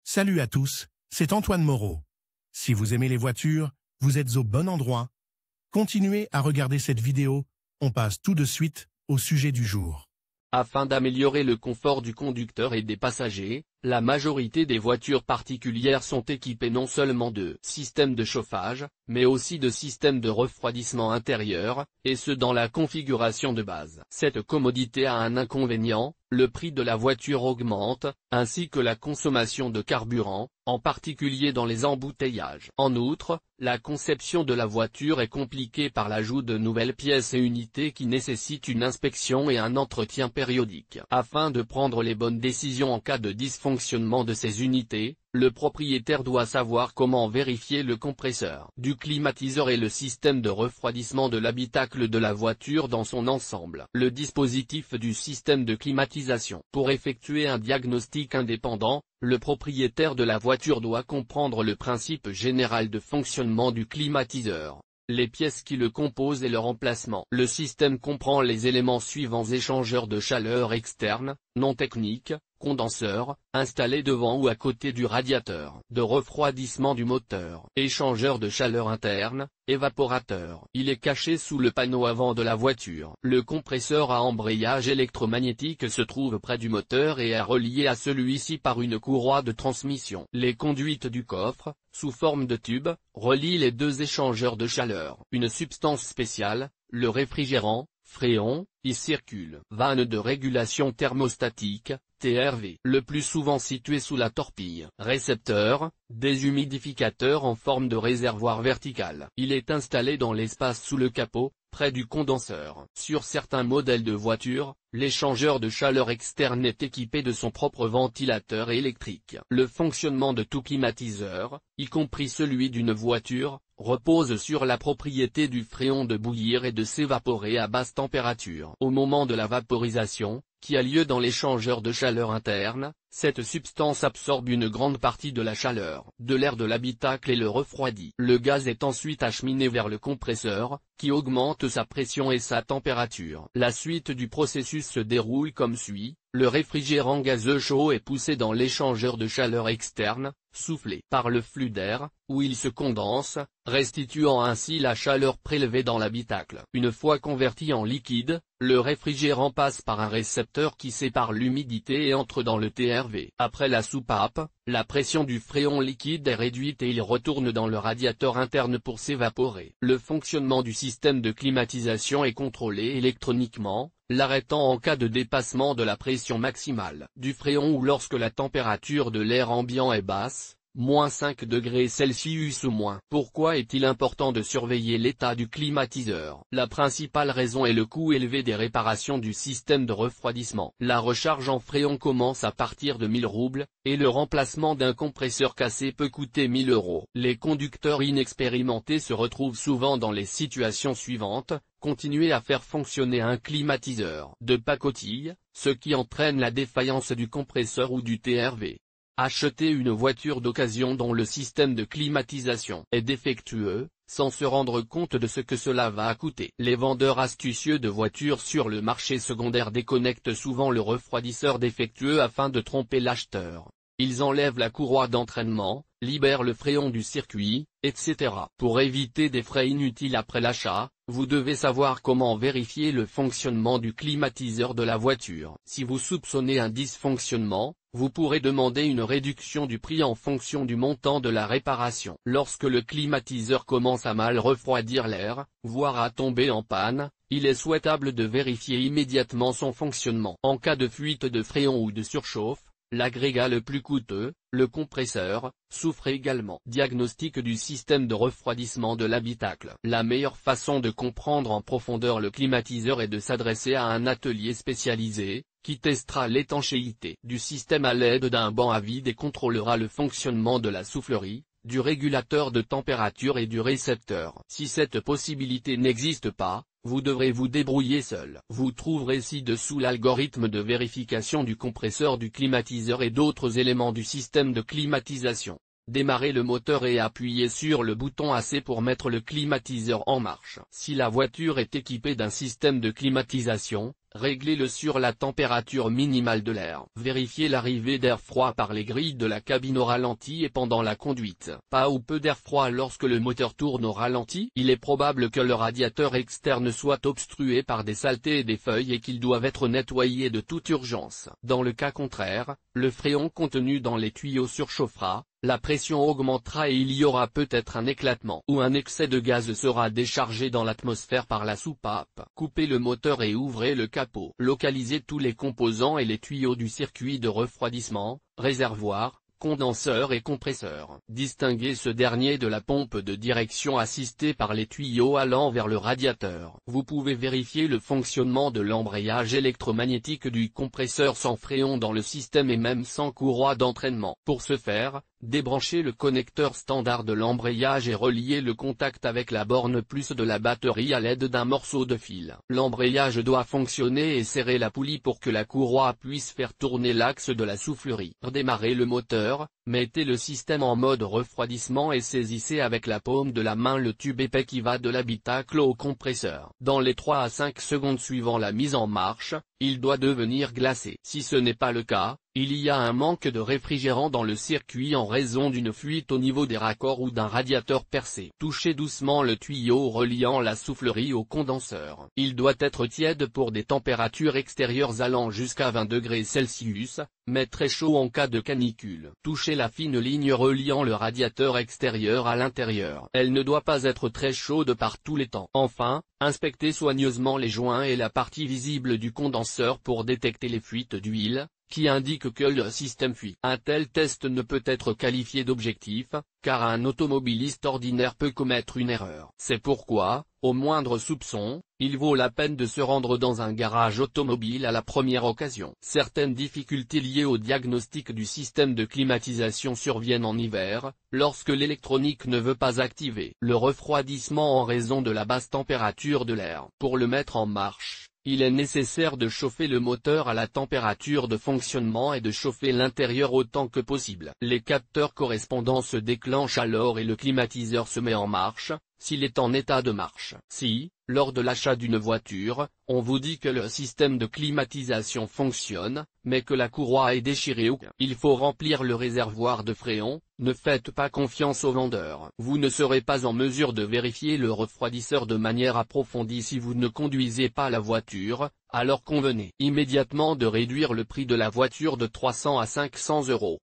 Salut à tous, c'est Antoine Moreau. Si vous aimez les voitures, vous êtes au bon endroit. Continuez à regarder cette vidéo, on passe tout de suite au sujet du jour. Afin d'améliorer le confort du conducteur et des passagers, la majorité des voitures particulières sont équipées non seulement de systèmes de chauffage, mais aussi de systèmes de refroidissement intérieur, et ce dans la configuration de base. Cette commodité a un inconvénient, le prix de la voiture augmente, ainsi que la consommation de carburant, en particulier dans les embouteillages. En outre, la conception de la voiture est compliquée par l'ajout de nouvelles pièces et unités qui nécessitent une inspection et un entretien périodique. Afin de prendre les bonnes décisions en cas de dysfonctionnement de ces unités, le propriétaire doit savoir comment vérifier le compresseur du climatiseur et le système de refroidissement de l'habitacle de la voiture dans son ensemble. Le dispositif du système de climatisation. Pour effectuer un diagnostic indépendant, le propriétaire de la voiture doit comprendre le principe général de fonctionnement du climatiseur, les pièces qui le composent et leur emplacement. Le système comprend les éléments suivants: échangeur de chaleur externe, non technique, condenseur, installé devant ou à côté du radiateur, de refroidissement du moteur, échangeur de chaleur interne, évaporateur. Il est caché sous le panneau avant de la voiture. Le compresseur à embrayage électromagnétique se trouve près du moteur et est relié à celui-ci par une courroie de transmission. Les conduites du coffre, sous forme de tube, relient les deux échangeurs de chaleur. Une substance spéciale, le réfrigérant, fréon, y circule. Vanne de régulation thermostatique, TRV, le plus souvent situé sous la torpille. Récepteur, déshumidificateur en forme de réservoir vertical. Il est installé dans l'espace sous le capot, près du condenseur. Sur certains modèles de voitures, l'échangeur de chaleur externe est équipé de son propre ventilateur électrique. Le fonctionnement de tout climatiseur, y compris celui d'une voiture, repose sur la propriété du fréon de bouillir et de s'évaporer à basse température. Au moment de la vaporisation, qui a lieu dans l'échangeur de chaleur interne, cette substance absorbe une grande partie de la chaleur de l'air de l'habitacle et le refroidit. Le gaz est ensuite acheminé vers le compresseur, qui augmente sa pression et sa température. La suite du processus se déroule comme suit: le réfrigérant gazeux chaud est poussé dans l'échangeur de chaleur externe, soufflé par le flux d'air, où il se condense, restituant ainsi la chaleur prélevée dans l'habitacle. Une fois converti en liquide, le réfrigérant passe par un récepteur qui sépare l'humidité et entre dans le TRV. Après la soupape, la pression du fréon liquide est réduite et il retourne dans le radiateur interne pour s'évaporer. Le fonctionnement du système de climatisation est contrôlé électroniquement, l'arrêtant en cas de dépassement de la pression maximale du fréon ou lorsque la température de l'air ambiant est basse, -5 degrés Celsius ou moins. Pourquoi est-il important de surveiller l'état du climatiseur? La principale raison est le coût élevé des réparations du système de refroidissement. La recharge en fréon commence à partir de 1000 roubles, et le remplacement d'un compresseur cassé peut coûter 1000 €. Les conducteurs inexpérimentés se retrouvent souvent dans les situations suivantes: continuer à faire fonctionner un climatiseur de pacotille, ce qui entraîne la défaillance du compresseur ou du TRV. Acheter une voiture d'occasion dont le système de climatisation est défectueux, sans se rendre compte de ce que cela va coûter. Les vendeurs astucieux de voitures sur le marché secondaire déconnectent souvent le refroidisseur défectueux afin de tromper l'acheteur. Ils enlèvent la courroie d'entraînement, libèrent le fréon du circuit, etc. Pour éviter des frais inutiles après l'achat, vous devez savoir comment vérifier le fonctionnement du climatiseur de la voiture. Si vous soupçonnez un dysfonctionnement, vous pourrez demander une réduction du prix en fonction du montant de la réparation. Lorsque le climatiseur commence à mal refroidir l'air, voire à tomber en panne, il est souhaitable de vérifier immédiatement son fonctionnement. En cas de fuite de fréon ou de surchauffe, l'agrégat le plus coûteux, le compresseur, souffre également. Diagnostic du système de refroidissement de l'habitacle. La meilleure façon de comprendre en profondeur le climatiseur est de s'adresser à un atelier spécialisé, qui testera l'étanchéité du système à l'aide d'un banc à vide et contrôlera le fonctionnement de la soufflerie, du régulateur de température et du récepteur. Si cette possibilité n'existe pas, vous devrez vous débrouiller seul. Vous trouverez ci-dessous l'algorithme de vérification du compresseur du climatiseur et d'autres éléments du système de climatisation. Démarrez le moteur et appuyez sur le bouton AC pour mettre le climatiseur en marche. Si la voiture est équipée d'un système de climatisation, réglez-le sur la température minimale de l'air. Vérifiez l'arrivée d'air froid par les grilles de la cabine au ralenti et pendant la conduite. Pas ou peu d'air froid lorsque le moteur tourne au ralenti. Il est probable que le radiateur externe soit obstrué par des saletés et des feuilles et qu'il doive être nettoyé de toute urgence. Dans le cas contraire, le fréon contenu dans les tuyaux surchauffera, la pression augmentera et il y aura peut-être un éclatement ou un excès de gaz sera déchargé dans l'atmosphère par la soupape. Coupez le moteur et ouvrez le capot. Localisez tous les composants et les tuyaux du circuit de refroidissement, réservoir, condenseur et compresseur. Distinguez ce dernier de la pompe de direction assistée par les tuyaux allant vers le radiateur. Vous pouvez vérifier le fonctionnement de l'embrayage électromagnétique du compresseur sans fréon dans le système et même sans courroie d'entraînement. Pour ce faire, débranchez le connecteur standard de l'embrayage et reliez le contact avec la borne plus de la batterie à l'aide d'un morceau de fil. L'embrayage doit fonctionner et serrer la poulie pour que la courroie puisse faire tourner l'axe de la soufflerie. Redémarrez le moteur, mettez le système en mode refroidissement et saisissez avec la paume de la main le tube épais qui va de l'habitacle au compresseur. Dans les 3 à 5 secondes suivant la mise en marche, il doit devenir glacé. Si ce n'est pas le cas, il y a un manque de réfrigérant dans le circuit en raison d'une fuite au niveau des raccords ou d'un radiateur percé. Touchez doucement le tuyau reliant la soufflerie au condenseur. Il doit être tiède pour des températures extérieures allant jusqu'à 20 degrés Celsius, mais très chaud en cas de canicule. Touchez la fine ligne reliant le radiateur extérieur à l'intérieur. Elle ne doit pas être très chaude par tous les temps. Enfin, inspectez soigneusement les joints et la partie visible du condenseur pour détecter les fuites d'huile, qui indique que le système fuit. Un tel test ne peut être qualifié d'objectif, car un automobiliste ordinaire peut commettre une erreur. C'est pourquoi, au moindre soupçon, il vaut la peine de se rendre dans un garage automobile à la première occasion. Certaines difficultés liées au diagnostic du système de climatisation surviennent en hiver, lorsque l'électronique ne veut pas activer le refroidissement en raison de la basse température de l'air. Pour le mettre en marche, il est nécessaire de chauffer le moteur à la température de fonctionnement et de chauffer l'intérieur autant que possible. Les capteurs correspondants se déclenchent alors et le climatiseur se met en marche, s'il est en état de marche. Si, lors de l'achat d'une voiture, on vous dit que le système de climatisation fonctionne, mais que la courroie est déchirée ou qu'il faut remplir le réservoir de fréon, ne faites pas confiance au vendeur. Vous ne serez pas en mesure de vérifier le refroidisseur de manière approfondie si vous ne conduisez pas la voiture, alors convenez immédiatement de réduire le prix de la voiture de 300 à 500 €.